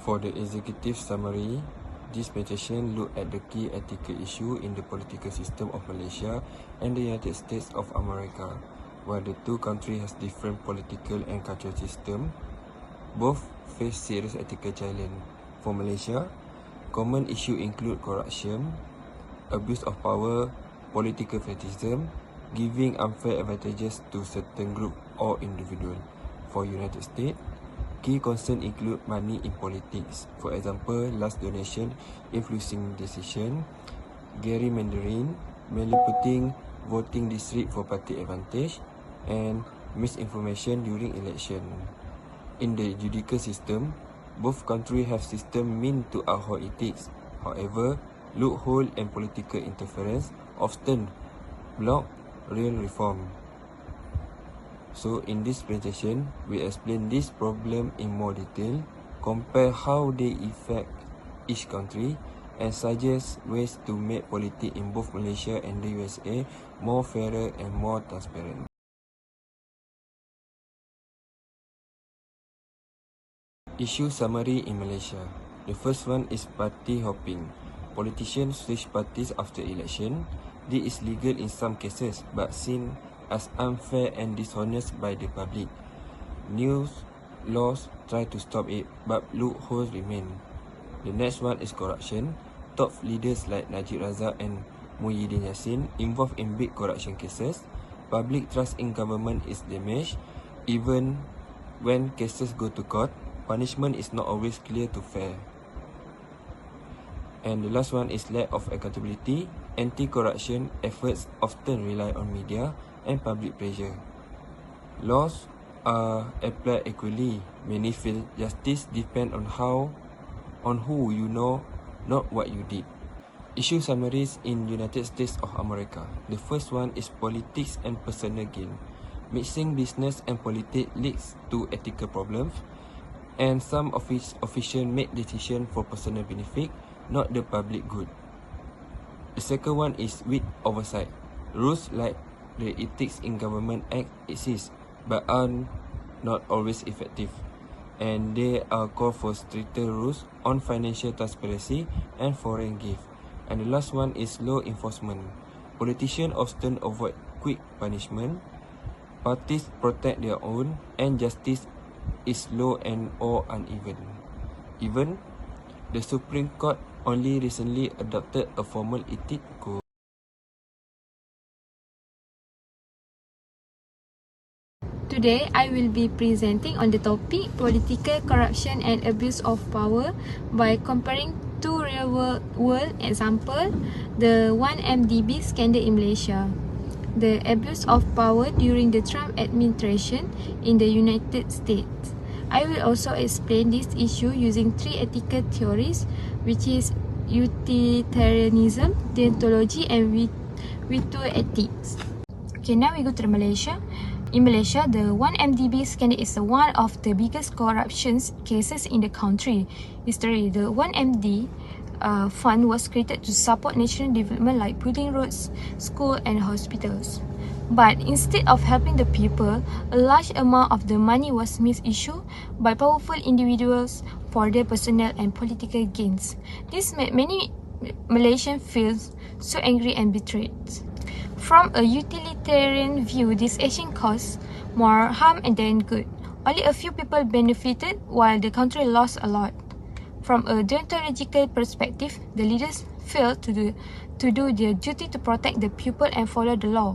For the executive summary, this presentation looked at the key ethical issue in the political system of Malaysia and the United States of America. While the two countries have different political and cultural systems, both face serious ethical challenges. For Malaysia, common issues include corruption, abuse of power, political favoritism, giving unfair advantages to certain group or individual. For United States, key concerns include money in politics, for example, large donation influencing decision, gerrymandering, manipulating voting district for party advantage, and misinformation during election. In the judicial system, both countries have systems meant to uphold ethics. However, loophole and political interference often block real reform. So in this presentation, we explain this problem in more detail, compare how they affect each country, and suggest ways to make politics in both Malaysia and the USA more fairer and more transparent. Issue summary in Malaysia. The first one is party hopping. Politicians switch parties after election. This is legal in some cases, but seen as unfair and dishonest by the public. News laws try to stop it, but loopholes remain. The next one is corruption. Top leaders like Najib Razak and Muhyiddin Yassin involved in big corruption cases. Public trust in government is damaged. Even when cases go to court, punishment is not always clear to fair. And the last one is lack of accountability. Anti-corruption efforts often rely on media and public pressure. Laws are applied equally. Many feel justice depends on who you know, not what you did. Issue summaries in United States of America. The first one is politics and personal gain. Mixing business and politics leads to ethical problems, and some officials make decisions for personal benefit, not the public good. The second one is weak oversight. Rules like the Ethics in Government Act exist, but are not always effective, and they are called for stricter rules on financial transparency and foreign gift. And the last one is law enforcement. Politicians often avoid quick punishment. Parties protect their own, and justice is slow and or uneven. Even the Supreme Court only recently adopted a formal ethics code. Today, I will be presenting on the topic political corruption and abuse of power by comparing two real-world examples, the 1MDB scandal in Malaysia, the abuse of power during the Trump administration in the United States. I will also explain this issue using three ethical theories, which is utilitarianism, deontology, and virtue ethics. Okay, now we go to Malaysia. In Malaysia, the 1MDB scandal is one of the biggest corruption cases in the country. History, the 1MD fund was created to support national development like building roads, schools and hospitals. But instead of helping the people, a large amount of the money was misused by powerful individuals for their personal and political gains. This made many Malaysians feel so angry and betrayed. From a utilitarian view, this action caused more harm than good. Only a few people benefited while the country lost a lot. From a deontological perspective, the leaders failed to do their duty to protect the people and follow the law.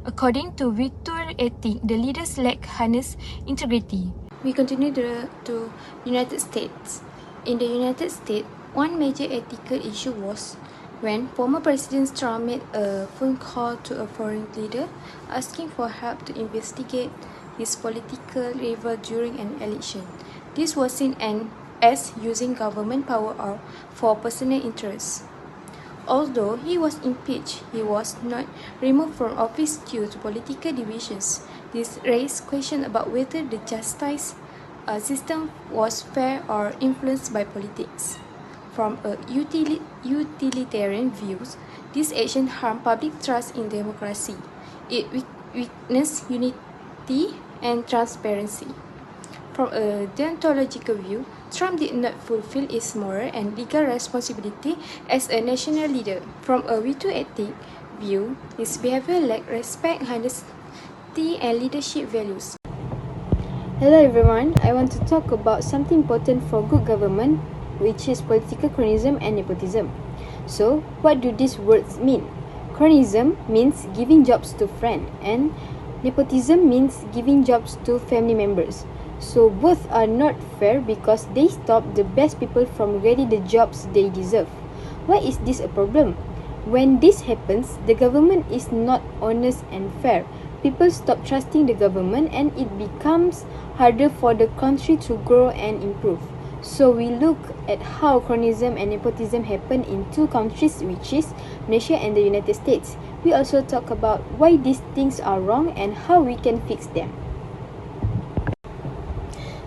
According to virtue ethics, the leaders lack harness integrity. We continue to United States. In the United States, one major ethical issue was when former President Trump made a phone call to a foreign leader asking for help to investigate his political rival during an election. This was seen as using government power for personal interests. Although he was impeached, he was not removed from office due to political divisions. This raised questions about whether the justice system was fair or influenced by politics. From a utilitarian view, this action harmed public trust in democracy. It weakens unity and transparency. From a deontological view, Trump did not fulfill his moral and legal responsibility as a national leader. From a virtue ethic view, his behavior lacked respect, honesty, and leadership values. Hello everyone, I want to talk about something important for good government, which is political cronyism and nepotism. So, what do these words mean? Cronyism means giving jobs to friends, and nepotism means giving jobs to family members. So both are not fair because they stop the best people from getting the jobs they deserve. Why is this a problem? When this happens, the government is not honest and fair. People stop trusting the government and it becomes harder for the country to grow and improve. So we look at how cronyism and nepotism happen in two countries, which is Malaysia and the United States. We also talk about why these things are wrong and how we can fix them.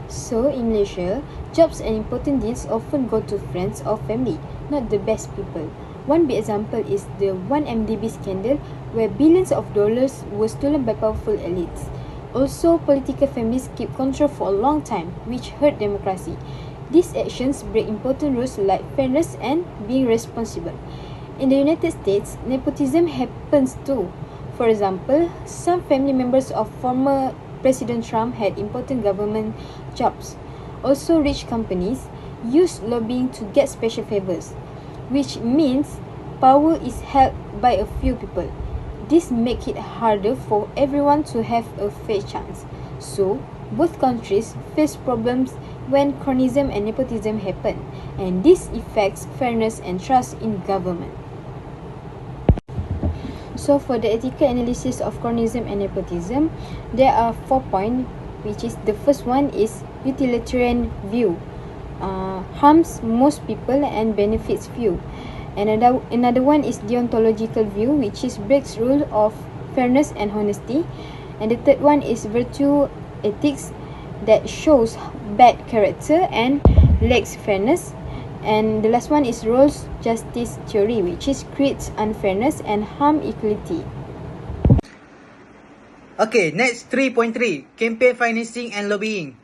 So in Malaysia, jobs and important deals often go to friends or family, not the best people. One big example is the 1MDB scandal, where billions of dollars were stolen by powerful elites. Also, political families keep control for a long time, which hurt democracy. These actions break important rules like fairness and being responsible. In the United States, nepotism happens too. For example, some family members of former President Trump had important government jobs. Also, rich companies use lobbying to get special favors, which means power is held by a few people. This makes it harder for everyone to have a fair chance. So, both countries face problems when cronyism and nepotism happen, and this affects fairness and trust in government. So for the ethical analysis of cronyism and nepotism, there are 4 points, which is the first one is utilitarian view. Harms most people and benefits few. Another one is deontological view, which is breaks rule of fairness and honesty. And the third one is virtue ethics, that shows bad character and lacks fairness. And the last one is roles justice theory, which is creates unfairness and harm equality. Okay, next 3.3, campaign financing and lobbying.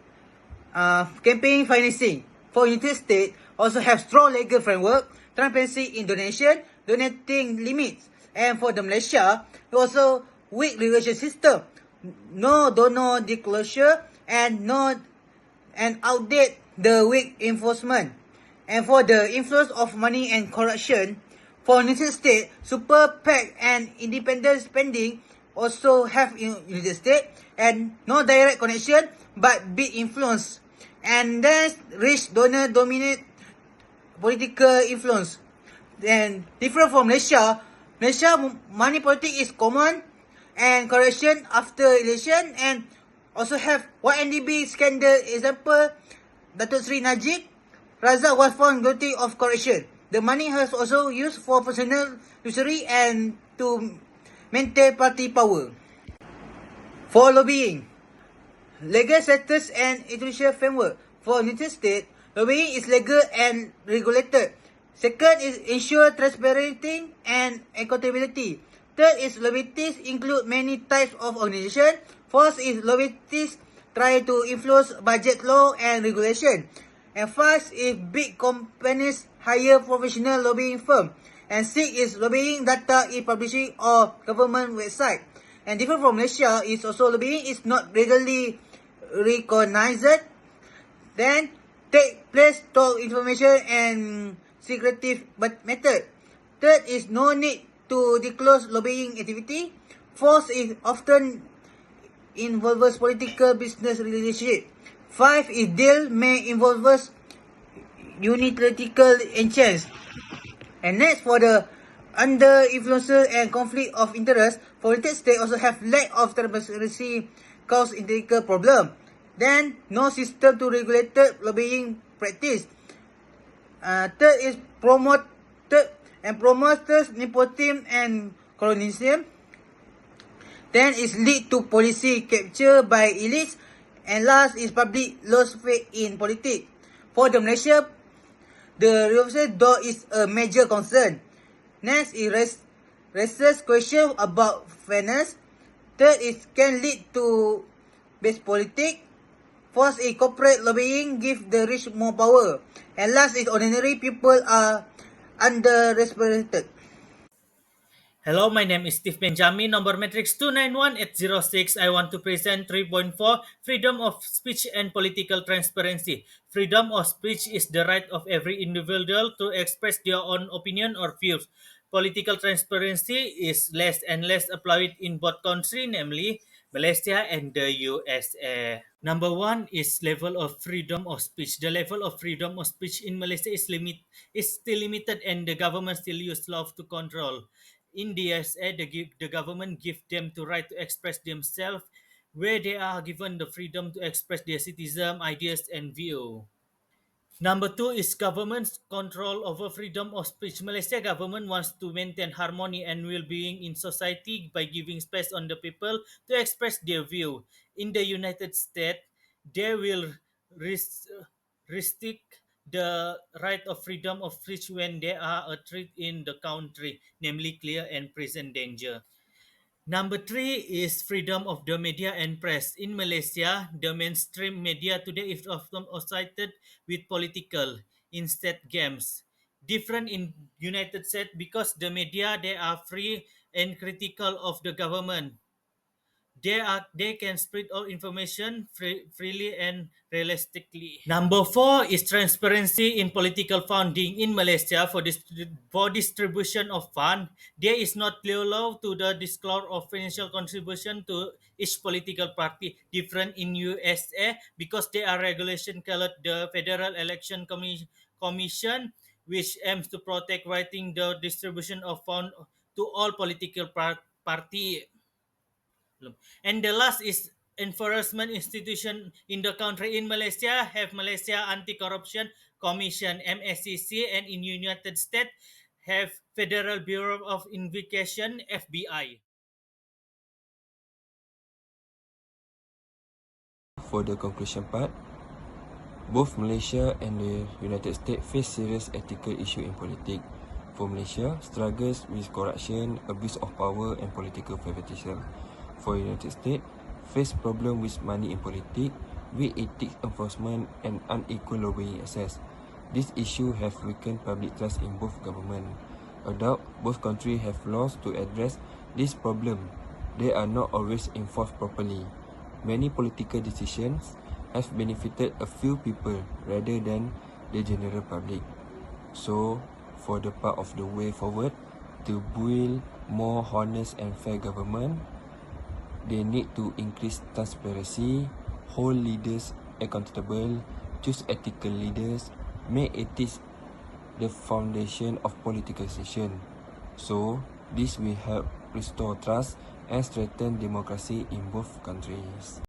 Campaign financing for United States also have strong legal framework, transparency in donating limits. And for the Malaysia, also weak regulation system, no donor disclosure and outdate the weak enforcement. And for the influence of money and corruption, for United States, super PAC and independent spending also have in United States, and no direct connection but big influence. And then rich donor dominate political influence. Then different from Malaysia, money politics is common and corruption after election, and also have 1MDB scandal example, Datuk Seri Najib Razak was found guilty of corruption. The money has also used for personal usury and to maintain party power. For lobbying, legal status and institutional framework. For United States, lobbying is legal and regulated. Second is ensure transparency and accountability. Third is lobbyists include many types of organization. Fourth is lobbyists try to influence budget law and regulation. And fifth is big companies hire professional lobbying firm. And sixth is lobbying data in publishing or government website. And different from Malaysia is also lobbying is not regularly recognized. Then take place to information and secretive method. Third is no need to disclose lobbying activity. Fourth is often involves political business relationship. 5 is deal may involve unilateral interest. And next, for the under influence and conflict of interest, for United States also have lack of transparency cause integral problem. Then no system to regulate lobbying practice. Third is promotes nepotism and colonialism. Then is lead to policy capture by elites. And last is public lost faith in politics. For the Malaysia, the revolution door is a major concern. Next is raises question about fairness. Third is can lead to base politics. Fourth is corporate lobbying, give the rich more power. And last is ordinary people are underrepresented. Hello, my name is Steve Benjamin, number matrix 291806. I want to present 3.4 Freedom of Speech and Political Transparency. Freedom of speech is the right of every individual to express their own opinion or views. Political transparency is less and less applied in both countries, namely Malaysia and the USA. Number one is level of freedom of speech. The level of freedom of speech in Malaysia is still limited, and the government still use law to control. In the USA, the government give them the right to express themselves, where they are given the freedom to express their citizen ideas and view. Number two is government's control over freedom of speech. Malaysia government wants to maintain harmony and well-being in society by giving space on the people to express their view. In the United States, they will res- restrict the right of freedom of speech when there are a threat in the country, namely clear and present danger. Number three is freedom of the media and press. In Malaysia, the mainstream media today is often associated with political instead games. Different in United States because the media they are free and critical of the government. They can spread all information freely and realistically. Number four is transparency in political funding in Malaysia for distribution of fund. There is not clear law to the disclosure of financial contribution to each political party. Different in USA because there are regulation called the Federal Election Commission, which aims to protect writing the distribution of fund to all political party. And the last is enforcement institution in the country. In Malaysia, have Malaysia Anti-Corruption Commission (MACC), and in United States have Federal Bureau of Investigation (FBI). For the conclusion part, both Malaysia and the United States face serious ethical issues in politics. For Malaysia, struggles with corruption, abuse of power and political favoritism. For United States, face problem with money in politics, weak ethics enforcement and unequal lobbying access. These issues have weakened public trust in both governments. Although both countries have laws to address this problem, they are not always enforced properly. Many political decisions have benefited a few people rather than the general public. So, for the part of the way forward, to build more honest and fair government, they need to increase transparency, hold leaders accountable, choose ethical leaders, make ethics the foundation of political decision. So, this will help restore trust and strengthen democracy in both countries.